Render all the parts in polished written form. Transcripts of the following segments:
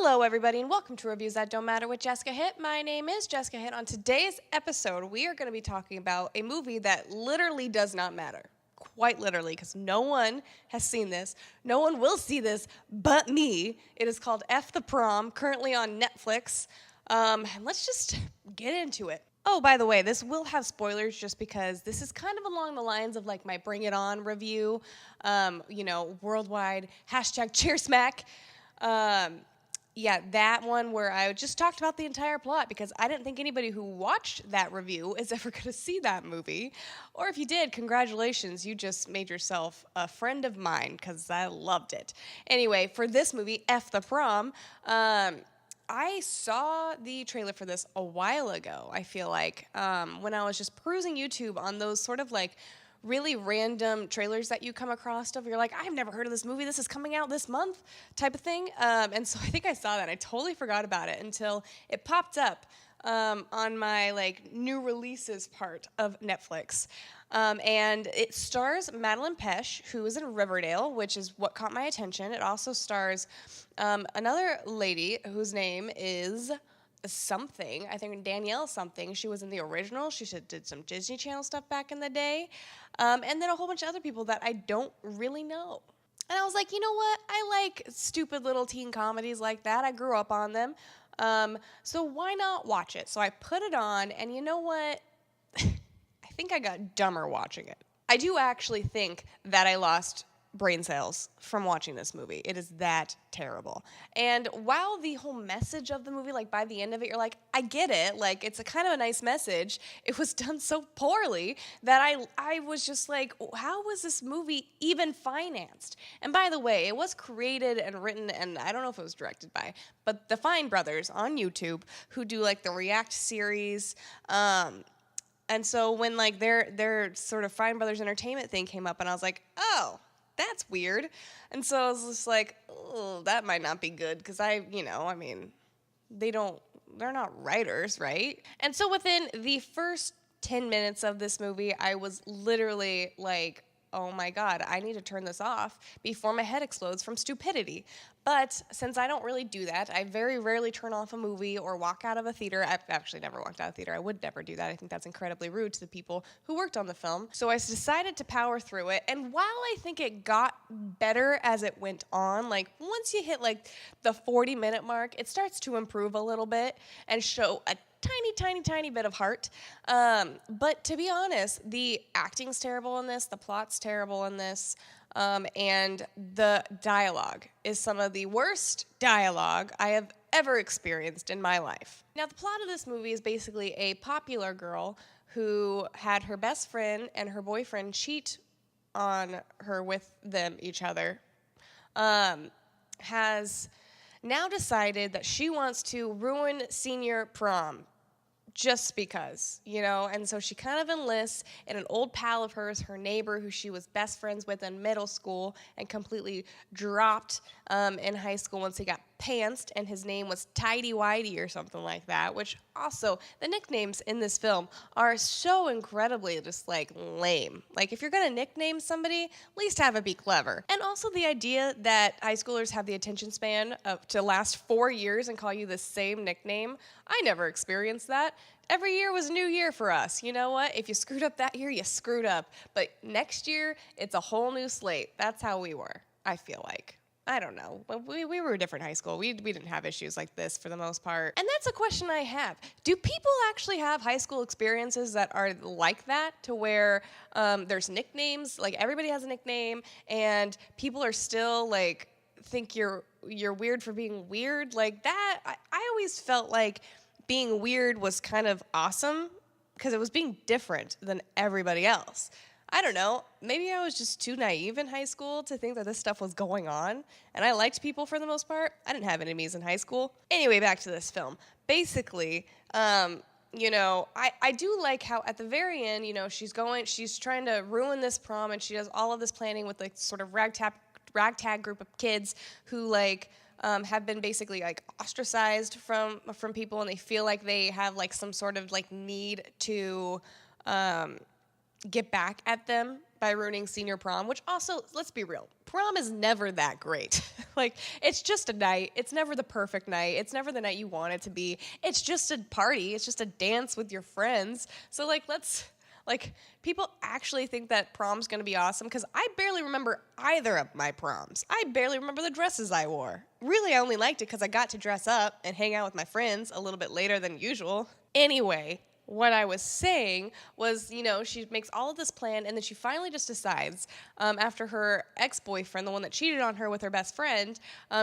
Hello, everybody, and welcome to Reviews That Don't Matter with Jessica Hitt. My name is Jessica Hitt. On today's episode, we are going to be talking about a movie that literally does not matter. Quite literally, because no one has seen this. No one will see this but me. It is called F the Prom, currently on Netflix. And let's just get into it. Oh, by the way, this will have spoilers just because this is kind of along the lines of like my Bring It On review, worldwide #CheerSmack. Yeah, that one where I just talked about the entire plot because I didn't think anybody who watched that review is ever going to see that movie. Or if you did, congratulations, you just made yourself a friend of mine because I loved it. Anyway, for this movie, F the Prom, I saw the trailer for this a while ago, I feel like, when I was just perusing YouTube on those sort of like really random trailers that you come across of. You're like, I've never heard of this movie. This is coming out this month type of thing. And so I think I saw that. I totally forgot about it until it popped up on my like new releases part of Netflix. And it stars Madeline Pesh, who is in Riverdale, which is what caught my attention. It also stars another lady whose name is something. I think Danielle something. She was in the original. She did some Disney Channel stuff back in the day. And then a whole bunch of other people that I don't really know. And I was like, you know what? I like stupid little teen comedies like that. I grew up on them. So why not watch it? So I put it on, and you know what? I think I got dumber watching it. I do actually think that I lost brain cells from watching this movie. It is that terrible. And while the whole message of the movie, like by the end of it, you're like, I get it. Like it's a kind of a nice message. It was done so poorly that I was just like, how was this movie even financed? And by the way, it was created and written, and I don't know if it was directed by, but the Fine Brothers on YouTube who do like the React series. And so when like their sort of Fine Brothers Entertainment thing came up, and I was like, oh, that's weird. And so I was just like, oh, that might not be good because they're not writers, right? And so within the first 10 minutes of this movie, I was literally like, oh my God, I need to turn this off before my head explodes from stupidity. But since I don't really do that, I very rarely turn off a movie or walk out of a theater. I've actually never walked out of a theater. I would never do that. I think that's incredibly rude to the people who worked on the film. So I decided to power through it. And while I think it got better as it went on, like once you hit like the 40-minute mark, it starts to improve a little bit and show a tiny bit of heart. But to be honest, the acting's terrible in this, the plot's terrible in this, and the dialogue is some of the worst dialogue I have ever experienced in my life. Now, the plot of this movie is basically a popular girl who had her best friend and her boyfriend cheat on her with each other, has now decided that she wants to ruin senior prom just because, and so she kind of enlists in an old pal of hers, her neighbor, who she was best friends with in middle school and completely dropped in high school once he got pantsed, and his name was Tidy Whitey or something like that, which also, the nicknames in this film are so incredibly just like lame. Like if you're gonna nickname somebody, at least have it be clever. And also the idea that high schoolers have the attention span to last 4 years and call you the same nickname, I never experienced that. Every year was a new year for us. You know what? If you screwed up that year, you screwed up. But next year, it's a whole new slate. That's how we were, I feel like. I don't know. We were a different high school. We didn't have issues like this for the most part. And that's a question I have. Do people actually have high school experiences that are like that, to where there's nicknames, like everybody has a nickname, and people are still like think you're weird for being weird? Like that, I always felt like being weird was kind of awesome because it was being different than everybody else. I don't know, maybe I was just too naive in high school to think that this stuff was going on, and I liked people for the most part. I didn't have enemies in high school. Anyway, back to this film. Basically, I do like how at the very end, she's trying to ruin this prom, and she does all of this planning with like sort of ragtag group of kids who like have been basically like ostracized from people, and they feel like they have like some sort of like need to get back at them by ruining senior prom, which also, let's be real, prom is never that great. Like, it's just a night. It's never the perfect night. It's never the night you want it to be. It's just a party. It's just a dance with your friends. So, like, people actually think that prom's gonna be awesome because I barely remember either of my proms. I barely remember the dresses I wore. Really, I only liked it because I got to dress up and hang out with my friends a little bit later than usual. Anyway, what I was saying was, she makes all of this plan, and then she finally just decides, after her ex-boyfriend, the one that cheated on her with her best friend,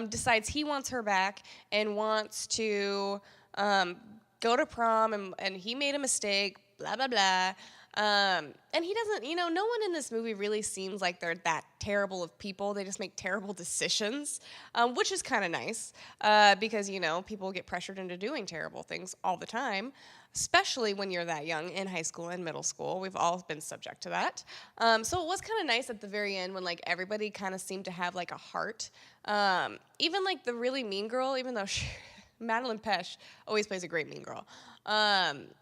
decides he wants her back and wants to go to prom, and he made a mistake, blah, blah, blah. And he doesn't, no one in this movie really seems like they're that terrible of people. They just make terrible decisions, which is kind of nice, because, people get pressured into doing terrible things all the time, especially when you're that young in high school and middle school. We've all been subject to that. So it was kind of nice at the very end when, like, everybody kind of seemed to have, like, a heart. Even, like, the really mean girl, even though Madeline Pesh always plays a great mean girl.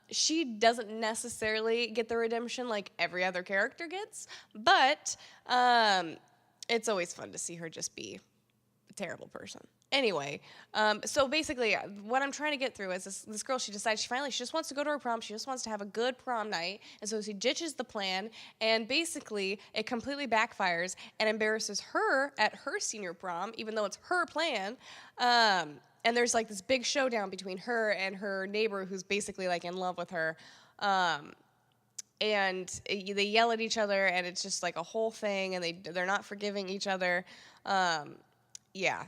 She doesn't necessarily get the redemption like every other character gets, but it's always fun to see her just be a terrible person. Anyway, so basically what I'm trying to get through is this girl, she decides she just wants to go to her prom. She just wants to have a good prom night. And so she ditches the plan, and basically it completely backfires and embarrasses her at her senior prom, even though it's her plan. And there's, like, this big showdown between her and her neighbor who's basically, like, in love with her. And they yell at each other, and it's just, like, a whole thing, and they're not forgiving each other. Yeah.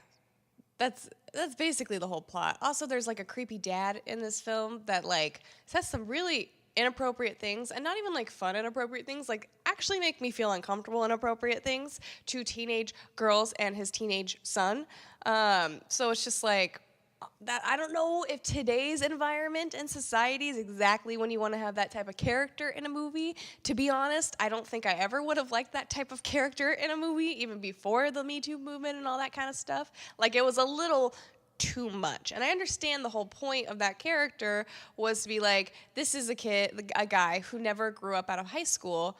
That's basically the whole plot. Also, there's, like, a creepy dad in this film that, like, says some really inappropriate things, and not even, like, fun inappropriate things, like, actually make me feel uncomfortable inappropriate things to teenage girls and his teenage son. So it's just, like, that I don't know if today's environment and society is exactly when you want to have that type of character in a movie. To be honest, I don't think I ever would have liked that type of character in a movie, even before the Me Too movement and all that kind of stuff. Like, it was a little too much. And I understand the whole point of that character was to be like, this is a guy who never grew up out of high school.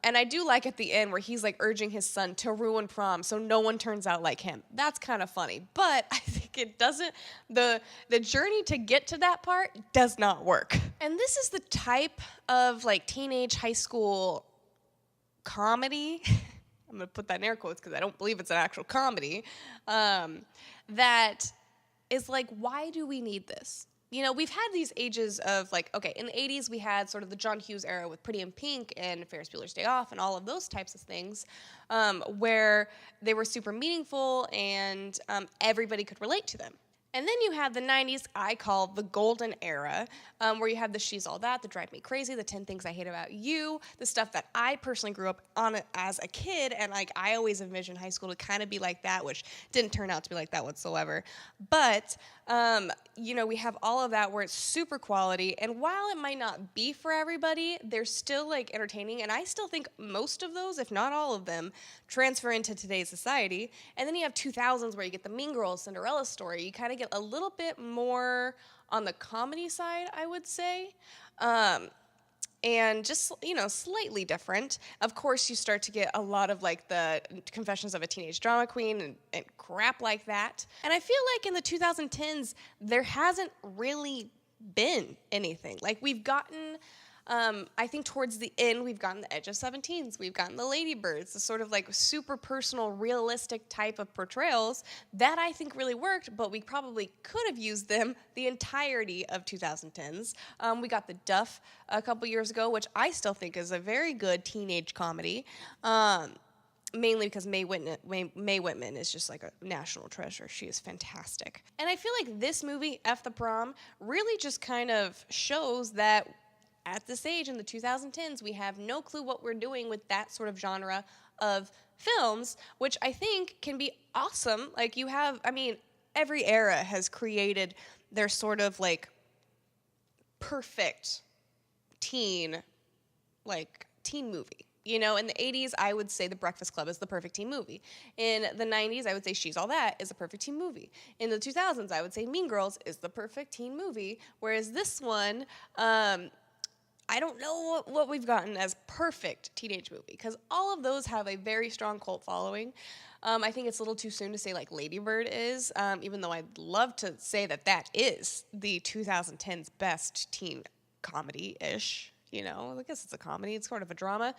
And I do like at the end where he's, like, urging his son to ruin prom so no one turns out like him. That's kind of funny. But I think it doesn't, the journey to get to that part does not work. And this is the type of, like, teenage high school comedy, I'm going to put that in air quotes because I don't believe it's an actual comedy, that is like, why do we need this? We've had these ages of, like, okay, in the 80s we had sort of the John Hughes era with Pretty in Pink and Ferris Bueller's Day Off and all of those types of things, where they were super meaningful and everybody could relate to them. And then you have the 90s, I call the golden era, where you have the She's All That, the Drive Me Crazy, the 10 Things I Hate About You, the stuff that I personally grew up on as a kid, and, like, I always envisioned high school to kind of be like that, which didn't turn out to be like that whatsoever. But, we have all of that where it's super quality, and while it might not be for everybody, they're still, like, entertaining, and I still think most of those, if not all of them, transfer into today's society. And then you have 2000s where you get the Mean Girls, Cinderella Story. You kind of get a little bit more on the comedy side, I would say, and just, slightly different. Of course, you start to get a lot of, like, the Confessions of a Teenage Drama Queen and crap like that. And I feel like in the 2010s, there hasn't really been anything. Like, we've gotten, I think towards the end, we've gotten the Edge of 17s, we've gotten the Lady Birds, the sort of, like, super personal, realistic type of portrayals that I think really worked, but we probably could have used them the entirety of 2010s. We got The Duff a couple years ago, which I still think is a very good teenage comedy, mainly because Mae Whitman is just, like, a national treasure. She is fantastic. And I feel like this movie, F the Prom, really just kind of shows that at this age in the 2010s, we have no clue what we're doing with that sort of genre of films, which I think can be awesome. Like, every era has created their sort of, like, perfect teen movie. In the 80s, I would say The Breakfast Club is the perfect teen movie. In the 90s, I would say She's All That is a perfect teen movie. In the 2000s, I would say Mean Girls is the perfect teen movie, whereas this one, I don't know what we've gotten as perfect teenage movie, because all of those have a very strong cult following. I think it's a little too soon to say like Lady Bird is, even though I'd love to say that that is the 2010's best teen comedy-ish. You know, I guess it's a comedy. It's sort of a drama.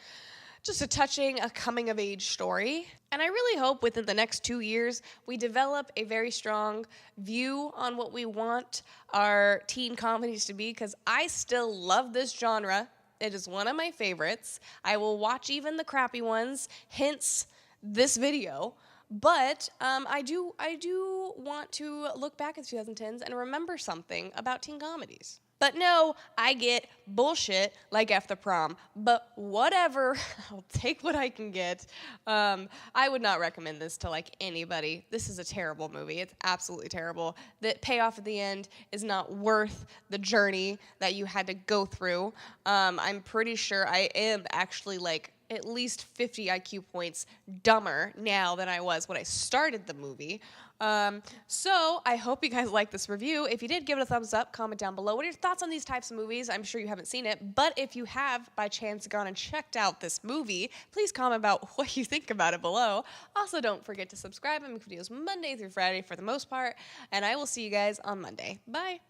Just a touching, a coming of age story. And I really hope within the next 2 years, we develop a very strong view on what we want our teen comedies to be, because I still love this genre. It is one of my favorites. I will watch even the crappy ones, hence this video. But I do want to look back at the 2010s and remember something about teen comedies. But no, I get bullshit like F the Prom. But whatever, I'll take what I can get. I would not recommend this to like anybody. This is a terrible movie. It's absolutely terrible. The payoff at the end is not worth the journey that you had to go through. I'm pretty sure I am actually like at least 50 IQ points dumber now than I was when I started the movie. So I hope you guys like this review. If you did, give it a thumbs up, comment down below. What are your thoughts on these types of movies? I'm sure you haven't seen it, but if you have by chance gone and checked out this movie, please comment about what you think about it below. Also, don't forget to subscribe. I make videos Monday through Friday for the most part, and I will see you guys on Monday. Bye.